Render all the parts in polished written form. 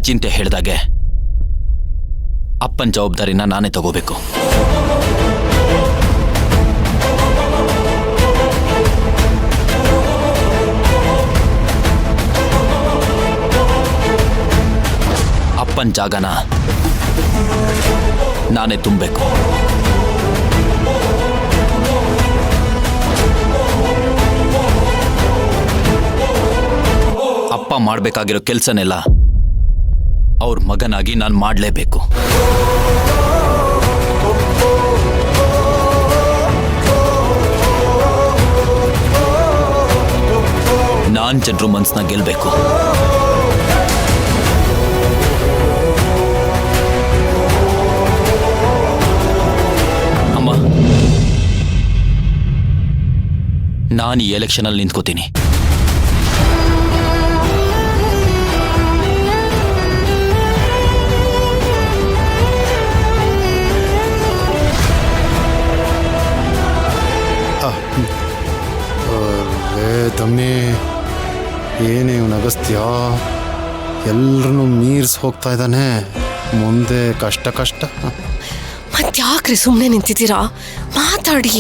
ಅಚಿಂತ್ಯ ಹೇಳಿದಾಗೆ ಅಪ್ಪನ ಜವಾಬ್ದಾರಿನ ನಾನೇ ತಗೋಬೇಕು. ಅಪ್ಪನ ಜಾಗನ ನಾನೇ ತುಂಬಬೇಕು. ಅಪ್ಪ ಮಾಡಬೇಕಾಗಿರೋ ಕೆಲಸನೆಲ್ಲ ಅವ್ರ ಮಗನಾಗಿ ನಾನು ಮಾಡಲೇಬೇಕು. ನಾನ್ ಜನರು ಮನ್ಸನ್ನ ಗೆಲ್ಬೇಕು. ಅಮ್ಮ, ನಾನು ಈ ಎಲೆಕ್ಷನಲ್ಲಿ ನಿಂತ್ಕೋತೀನಿ. ತಮ್ಮಿ, ಏನೇ ಇವನು ಅಗಸ್ತ್ಯ ಎಲ್ಲರನ್ನೂ ಮೀರ್ಸ್ ಹೋಗ್ತಾ ಇದ್ದಾನೆ. ಮುಂದೆ ಕಷ್ಟ ಕಷ್ಟ. ಮತ್ಯಾಕ್ರಿ ಸುಮ್ಮನೆ ನಿಂತಿದ್ದೀರಾ? ಮಾತಾಡಿ.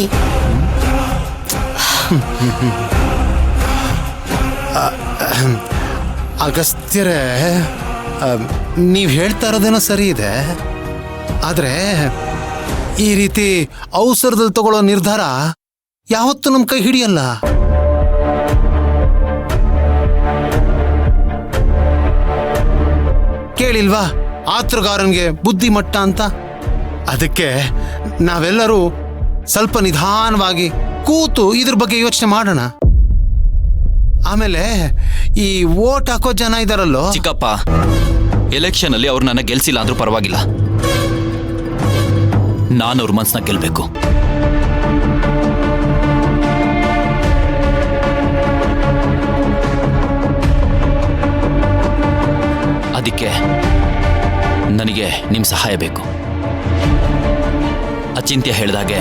ಅಗಸ್ತ್ಯರೇ, ನೀವು ಹೇಳ್ತಾ ಇರೋದೇನೋ ಸರಿ ಇದೆ, ಆದರೆ ಈ ರೀತಿ ಅವಸರದಲ್ಲಿ ತಗೊಳ್ಳೋ ನಿರ್ಧಾರ ಯಾವತ್ತೂ ನಮ್ಮ ಕೈ ಹಿಡಿಯಲ್ಲ. ಕೇಳಿಲ್ವಾ ಆತುರಗಾರನಿಗೆ ಬುದ್ಧಿ ಮಟ್ಟ ಅಂತ? ಅದಕ್ಕೆ ನಾವೆಲ್ಲರೂ ಸ್ವಲ್ಪ ನಿಧಾನವಾಗಿ ಕೂತು ಇದ್ರ ಬಗ್ಗೆ ಯೋಚನೆ ಮಾಡೋಣ. ಆಮೇಲೆ ಈ ವೋಟ್ ಹಾಕೋ ಜನ ಇದಾರಲ್ಲೋ ಚಿಕ್ಕಪ್ಪ, ಎಲೆಕ್ಷನ್ ಅಲ್ಲಿ ಅವ್ರು ನನ್ನ ಗೆಲ್ಸಿಲ್ಲ ಅಂದ್ರೂ ಪರವಾಗಿಲ್ಲ, ನಾನು ಅವ್ರ ಮನ್ಸನ್ನ ಗೆಲ್ಬೇಕು. ಅದಕ್ಕೆ ನನಗೆ ನಿಮ್ಮ ಸಹಾಯ ಬೇಕು. ಅಚಿಂತ್ಯ ಹೇಳಿದಾಗೆ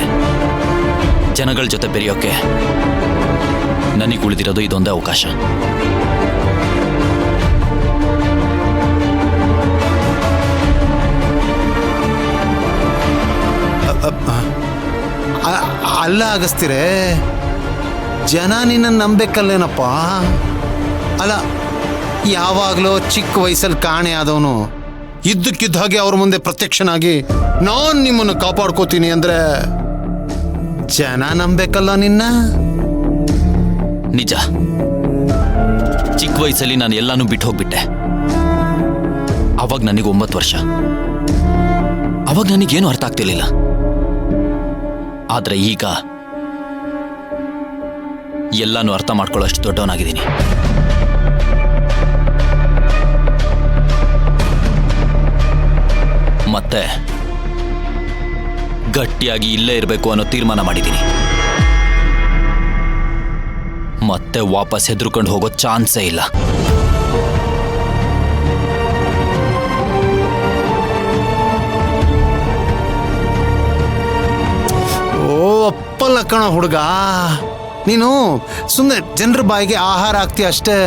ಜನಗಳ ಜೊತೆ ಬೆರೆಯೋಕೆ ನನಗೆ ಉಳಿದಿರೋದು ಇದೊಂದೇ ಅವಕಾಶ. ಅಲ್ಲ ಅಗಸ್ತ್ಯರೇ, ಜನ ನಿನ್ನ ನಂಬೇಕಲ್ಲೇನಪ್ಪ. ಅಲ್ಲ, ಯಾವಾಗಲೂ ಚಿಕ್ಕ ವಯಸ್ಸಲ್ಲಿ ಕಾಣೆ ಆದವನು ಇದ್ದಕ್ಕಿದ್ದ ಹಾಗೆ ಅವ್ರ ಮುಂದೆ ಪ್ರತ್ಯಕ್ಷನಾಗಿ ನಾನು ನಿಮ್ಮನ್ನು ಕಾಪಾಡ್ಕೋತೀನಿ ಅಂದ್ರೆ ಜನ ನಂಬೇಕಲ್ಲ ನಿನ್ನ. ನಿಜ, ಚಿಕ್ಕ ವಯಸ್ಸಲ್ಲಿ ನಾನು ಎಲ್ಲಾನು ಬಿಟ್ಟು ಹೋಗ್ಬಿಟ್ಟೆ. ಅವಾಗ ನನಗೆ 9 ವರ್ಷ. ಅವಾಗ ನನಗೇನು ಅರ್ಥ ಆಗ್ತಿರ್ಲಿಲ್ಲ. ಆದ್ರೆ ಈಗ ಎಲ್ಲಾನು ಅರ್ಥ ಮಾಡ್ಕೊಳ್ಳೋ ಅಷ್ಟು ದೊಡ್ಡವನಾಗಿದ್ದೀನಿ. ಮತ್ತೆ ಗಟ್ಟಿಯಾಗಿ ಇಲ್ಲೇ ಇರಬೇಕು ಅನ್ನೋ ತೀರ್ಮಾನ ಮಾಡಿದ್ದೀನಿ. ಮತ್ತೆ ವಾಪಸ್ ಹೆದರ್ಕೊಂಡು ಹೋಗೋ ಚಾನ್ಸೇ ಇಲ್ಲ. ಓ ಅಪ್ಪಲ್ಲ ಕಣ ಹುಡುಗ, ನೀನು ಸುಮ್ಮನೆ ಜನರ ಬಾಯಿಗೆ ಆಹಾರ ಆಗ್ತೀಯ ಅಷ್ಟೇ.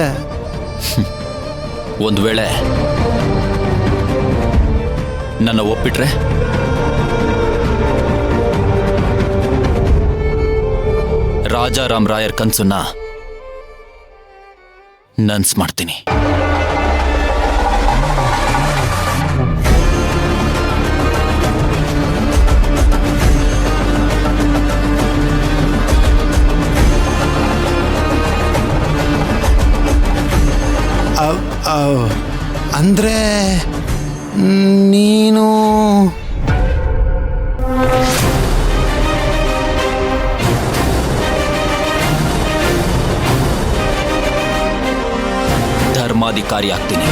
ಒಂದು ವೇಳೆ ನನ್ನ ಒಪ್ಪಿಟ್ರೆ ರಾಜಾರಾಮ್ ರಾಯರ್ ಕನ್ಸನ್ನ ನನ್ಸ್ ಮಾಡ್ತೀನಿ. ಅಂದ್ರೆ ನೀನು ಧರ್ಮಾಧಿಕಾರಿ ಆಗ್ತೀನಿ.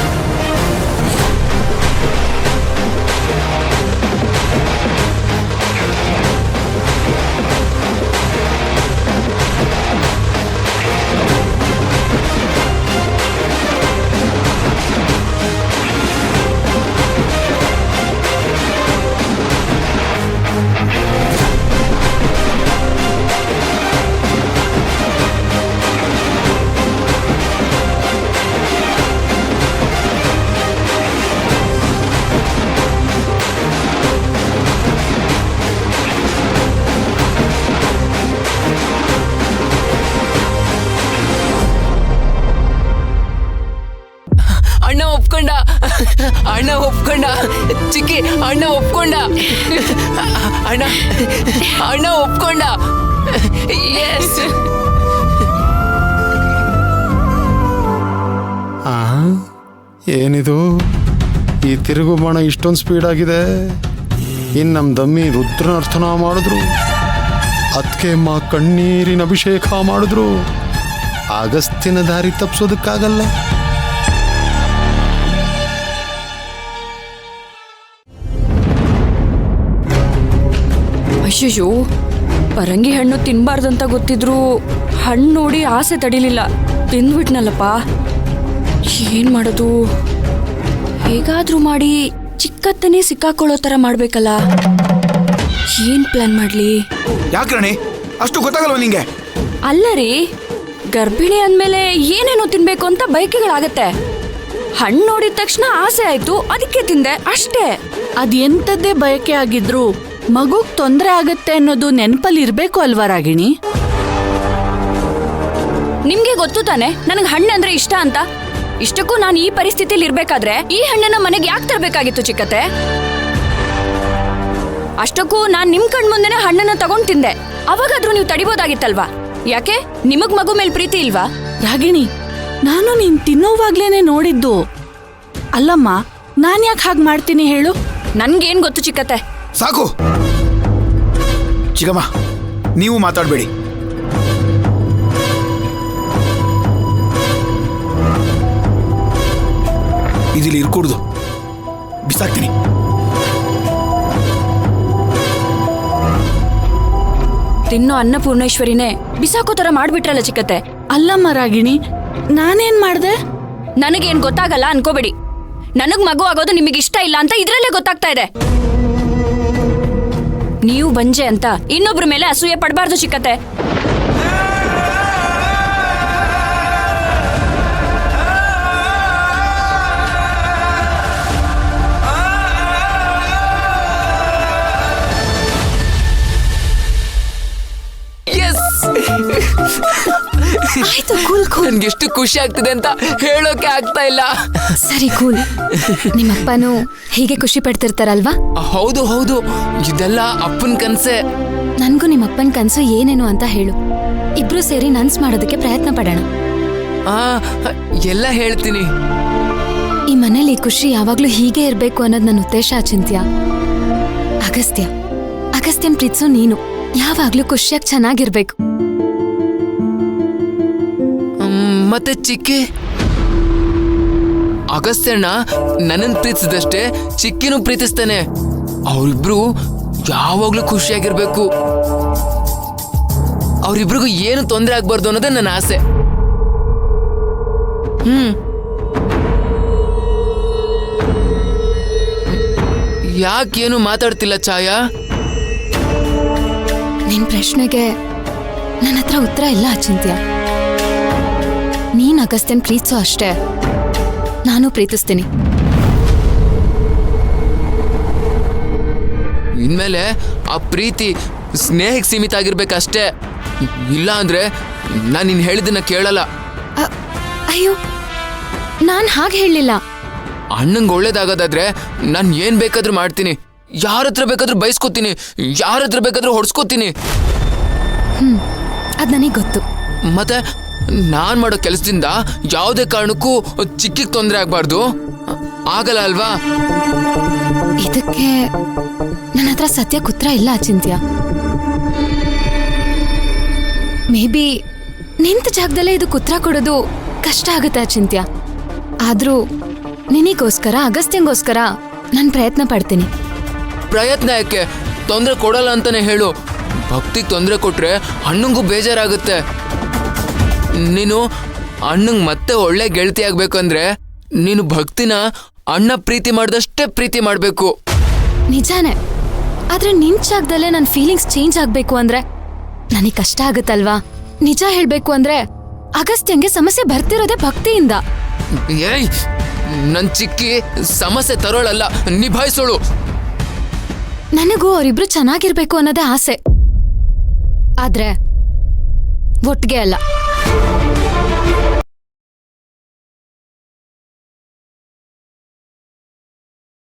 ಒಪ್ಕೊಂಡ ಅಣ್ಣ ಒಪ್ಕೊಂಡ ಚಿಕ್ಕಿ ಅಣ್ಣ ಒಪ್ಕೊಂಡ ಅಣ್ಣ ಅಣ್ಣ ಒಪ್ಕೊಂಡ ಎಸ್ ಏನಿದು ಈ ತಿರುಗು ಬಾಣ ಇಷ್ಟೊಂದು ಸ್ಪೀಡ್ ಆಗಿದೆ. ಇನ್ನು ನಮ್ಮ ದಮ್ಮಿ ರುದ್ರನರ್ಥನ ಮಾಡಿದ್ರು, ಅದಕ್ಕೆ ಮಾ ಕಣ್ಣೀರಿನ ಅಭಿಷೇಕ ಮಾಡಿದ್ರು. ಅಗಸ್ತ್ಯನ ದಾರಿ ತಪ್ಪಿಸೋದಕ್ಕಾಗಲ್ಲ. ಅಯ್ಯಯ್ಯೋ, ಪರಂಗಿ ಹಣ್ಣು ತಿನ್ಬಾರ್ದಂತ ಗೊತ್ತಿದ್ರು ಹಣ್ಣು ನೋಡಿ ಆಸೆ ತಡಿಲಿಲ್ಲ, ತಿಂದ್ಬಿಟ್ನಲ್ಲಪ್ಪ. ಏನ್ ಮಾಡೋದು? ಹೇಗಾದ್ರೂ ಮಾಡಿ ಚಿಕ್ಕತ್ತನೇ ಸಿಕ್ಕಾಕೊಳ್ಳೋ ತರ ಮಾಡ್ಬೇಕಲ್ಲ. ಏನ್ ಪ್ಲಾನ್ ಮಾಡ್ಲಿ? ಯಾಕ್ರಣಿ ಅಷ್ಟು ಗೊತ್ತಾಗಲ್ವ ನಿಂಗೆ? ಅಲ್ಲ ರೀ, ಗರ್ಭಿಣಿ ಅಂದ್ಮೇಲೆ ಏನೇನೋ ತಿನ್ಬೇಕು ಅಂತ ಬಯಕೆಗಳಾಗತ್ತೆ. ಹಣ್ಣು ನೋಡಿದ ತಕ್ಷಣ ಆಸೆ ಆಯ್ತು, ಅದಕ್ಕೆ ತಿಂದೆ ಅಷ್ಟೇ. ಅದೆಂಥದ್ದೇ ಬಯಕೆ ಆಗಿದ್ರು ಮಗುಗ್ ತೊಂದರೆ ಆಗತ್ತೆ ಅನ್ನೋದು ನೆನಪಲ್ಲಿ ಇರ್ಬೇಕು ಅಲ್ವಾ ರಾಗಿಣಿ? ನಿಮ್ಗೆ ಗೊತ್ತು ತಾನೆ ನನಗೆ ಹಣ್ಣು ಅಂದ್ರೆ ಇಷ್ಟ ಅಂತ. ಇಷ್ಟಕ್ಕೂ ನಾನು ಈ ಪರಿಸ್ಥಿತಿಲಿ ಇರ್ಬೇಕಾದ್ರೆ ಈ ಹಣ್ಣನ್ನ ಮನೆಗೆ ಯಾಕೆ ತರಬೇಕಾಗಿತ್ತು ಚಿಕ್ಕತ್ತೆ? ಅಷ್ಟಕ್ಕೂ ನಾನ್ ನಿಮ್ ಕಣ್ ಮುಂದೆನೆ ಹಣ್ಣನ್ನ ತಗೊಂಡ್ ತಿಂದೆ. ಅವಾಗಾದ್ರೂ ನೀವು ತಡಿಬೋದಾಗಿತ್ತಲ್ವಾ? ಯಾಕೆ ನಿಮಗ್ ಮಗು ಮೇಲೆ ಪ್ರೀತಿ ಇಲ್ವಾ? ರಾಗಿಣಿ, ನಾನು ನೀನ್ ತಿನ್ನೋವಾಗ್ಲೇನೆ ನೋಡಿದ್ದು. ಅಲ್ಲಮ್ಮ, ನಾನ್ ಯಾಕೆ ಹಾಗೆ ಮಾಡ್ತೀನಿ ಹೇಳು? ನನ್ಗೇನ್ ಗೊತ್ತು ಚಿಕ್ಕತ್ತೆ? ಸಾಕು ಚಿಕ್ಕಮ್ಮ, ನೀವು ಮಾತಾಡಬೇಡಿ. ಇದಿಲ್ಲಿ ಇರ್ಕೂಡ್ದು, ಬಿಸಾಕ್ತೀನಿ. ತಿನ್ನೋ ಅನ್ನಪೂರ್ಣೇಶ್ವರಿನೇ ಬಿಸಾಕೋ ತರ ಮಾಡ್ಬಿಟ್ರಲ್ಲ ಚಿಕ್ಕತ್ತೆ. ಅಲ್ಲಮ್ಮ ರಾಗಿಣಿ, ನಾನೇನ್ ಮಾಡ್ದೆ? ನನಗೇನ್ ಗೊತ್ತಾಗಲ್ಲ ಅನ್ಕೋಬೇಡಿ. ನನಗ್ ಮಗು ಆಗೋದು ನಿಮಗೆ ಇಷ್ಟ ಇಲ್ಲ ಅಂತ ಇದ್ರಲ್ಲೇ ಗೊತ್ತಾಗ್ತಾ ಇದೆ. ನೀವು ಬಂಜೆ ಅಂತ ಇನ್ನೊಬ್ರ ಮೇಲೆ ಅಸೂಯೆ ಪಡಬಾರ್ದು ಚಿಕ್ಕತ್ತೆ. ಆಯ್ತು, ಕೂಲ್ ಕೂಲ್. ನನ್ಗೆಷ್ಟು ಖುಷಿ ಆಗ್ತಿದೆ ಅಂತ ಹೇಳೋಕೆ ಆಗ್ತಾ ಇಲ್ಲ. ಸರಿ ಕೂಲ್. ನಿಮ್ಮಪ್ಪನು ಹೀಗೆ ಖುಷಿ ಪಡ್ತಿರ್ತಾರಲ್ವಾ? ಹೌದು ಹೌದು, ಇದೆಲ್ಲ ಅಪ್ಪನ ಕನ್ಸೆ. ನನ್ಗೂ ನಿಮ್ಮಪ್ಪನ ಕನ್ಸು ಏನೇನು ಅಂತ ಹೇಳು. ಇಬ್ರು ಸೇರಿ ನನ್ಸ್ ಮಾಡೋದಕ್ಕೆ ಪ್ರಯತ್ನ ಪಡೋಣ. ಆ ಎಲ್ಲ ಹೇಳ್ತೀನಿ. ಈ ಮನೇಲಿ ಖುಷಿ ಯಾವಾಗ್ಲೂ ಹೀಗೆ ಇರ್ಬೇಕು ಅನ್ನೋದು ನನ್ನ ಉದ್ದೇಶ. ಚಿಂತ್ಯ, ಅಗಸ್ತ್ಯನ್ ಪ್ರೀತ್ಸೋ ನೀನು ಯಾವಾಗ್ಲೂ ಖುಷಿಯಾಗಿ ಚೆನ್ನಾಗಿರ್ಬೇಕು. ಮತ್ತೆ ಚಿಕ್ಕಿ, ಅಗಸ್ತ್ಯಣ್ಣ ನನ್ನನ್ ಪ್ರೀತಿಸಿದಷ್ಟೇ ಚಿಕ್ಕಿನೂ ಪ್ರೀತಿಸ್ತಾನೆ. ಅವರಿಬ್ರು ಯಾವಾಗ್ಲೂ ಖುಷಿಯಾಗಿರ್ಬೇಕು. ಅವರಿಬ್ರಿಗೂ ಏನು ತೊಂದರೆ ಆಗ್ಬಾರ್ದು ಅನ್ನೋದೇ ನನ್ನ ಆಸೆ. ಯಾಕೇನು ಮಾತಾಡ್ತಿಲ್ಲ ಛಾಯಾ? ನಿನ್ ಪ್ರಶ್ನೆಗೆ ನನ್ನ ಹತ್ರ ಉತ್ತರ ಇಲ್ಲ ಅಚಿಂತ್ಯ. ನೀನ್ ಅಗಸ್ತ್ಯನ್ ಪ್ರೀತಿಸೋ ಅಷ್ಟೇ ನಾನು ಪ್ರೀತಿಸ್ತೀನಿ. ಇನ್ಮೇಲೆ ಆ ಪ್ರೀತಿ ಸ್ನೇಹಕ್ಕೆ ಸೀಮಿತ ಆಗಿರ್ಬೇಕಷ್ಟೇ. ಇಲ್ಲ ಅಂದ್ರೆ ನಾನು ನೀನ್ ಹೇಳಿದ್ದನ್ನ ಕೇಳಲ್ಲ. ಅಯ್ಯೋ, ನಾನ್ ಹಾಗೆ ಹೇಳಲಿಲ್ಲ. ಅಣ್ಣಂಗೆ ಒಳ್ಳೇದಾಗೋದಾದ್ರೆ ನಾನು ಏನ್ ಬೇಕಾದ್ರೂ ಮಾಡ್ತೀನಿ. ಯಾರ ಹತ್ರ ಬೇಕಾದ್ರೂ ಬಯಸ್ಕೋತೀನಿ, ಯಾರ ಹತ್ರ ಬೇಕಾದ್ರೂ ಹೊಡ್ಸ್ಕೋತೀನಿ. ಅದ್ ನನಗೆ ಗೊತ್ತು. ಮತ್ತೆ ನಾನ್ ಮಾಡೋ ಕೆಲಸದಿಂದ ಯಾವುದೇ ಕಾರಣಕ್ಕೂ ಚಿಕ್ಕಿಗೆ ತೊಂದರೆ ಆಗ್ಬಾರ್ದು. ಆಗಲ್ಲ ಅಲ್ವಾ? ಇದಕ್ಕೆ ನನ್ನ ಹತ್ರ ಸತ್ಯಕ್ಕೆ ಉತ್ತರ ಇಲ್ಲ ಅಚಿಂತ್ಯ. ಮೇ ಬಿ ನಿಂತ ಜಾಗದಲ್ಲೇ ಇದಕ್ಕೆ ಉತ್ತರ ಕೊಡೋದು ಕಷ್ಟ ಆಗುತ್ತೆ ಅಚಿಂತ್ಯ. ಆದ್ರೂ ನಿನಗೋಸ್ಕರ, ಅಗಸ್ತ್ಯಂಗೋಸ್ಕರ ನಾನು ಪ್ರಯತ್ನ ಪಡ್ತೀನಿ. ಪ್ರಯತ್ನ ಯಾಕೆ? ತೊಂದರೆ ಕೊಡಲ್ಲ ಅಂತಾನೆ ಹೇಳು. ಭಕ್ತಿಗೆ ತೊಂದರೆ ಕೊಟ್ರೆ ಅಣ್ಣಂಗೂ ಬೇಜಾರಾಗುತ್ತೆ. ನೀನು ಅಣ್ಣಂಗೆ ಮತ್ತೆ ಒಳ್ಳೆ ಗೆಳತಿ ಆಗ್ಬೇಕಂದ್ರೆ ನೀನು ಭಕ್ತಿನ ಅಣ್ಣ ಪ್ರೀತಿ ಮಾಡ್ದಷ್ಟೇ ಪ್ರೀತಿ ಮಾಡ್ಬೇಕು. ನಿಜಾನೇ. ಆದ್ರೆ ನಿನ್ ಜಾಗದಲ್ಲೇ ನನ್ನ ಫೀಲಿಂಗ್ಸ್ ಚೇಂಜ್ ಆಗ್ಬೇಕು ಅಂದ್ರೆ ನನಗೆ ಕಷ್ಟ ಆಗುತ್ತಲ್ವಾ? ನಿಜ ಹೇಳ್ಬೇಕು ಅಂದ್ರೆ ಅಗಸ್ತ್ಯಂಗೆ ಸಮಸ್ಯೆ ಬರ್ತಿರೋದೇ ಭಕ್ತಿಯಿಂದ. ಏಯ್, ನನ್ ಚಿಕ್ಕಿ ಸಮಸ್ಯೆ ತರೋಳಲ್ಲ, ನಿಭಾಯಿಸೋಳು. ನನಗೂ ಅವರಿಬ್ರು ಚೆನ್ನಾಗಿರ್ಬೇಕು ಅನ್ನೋದೇ ಆಸೆ. ಆದ್ರೆ ಒಟ್ಟಿಗೆ ಅಲ್ಲ.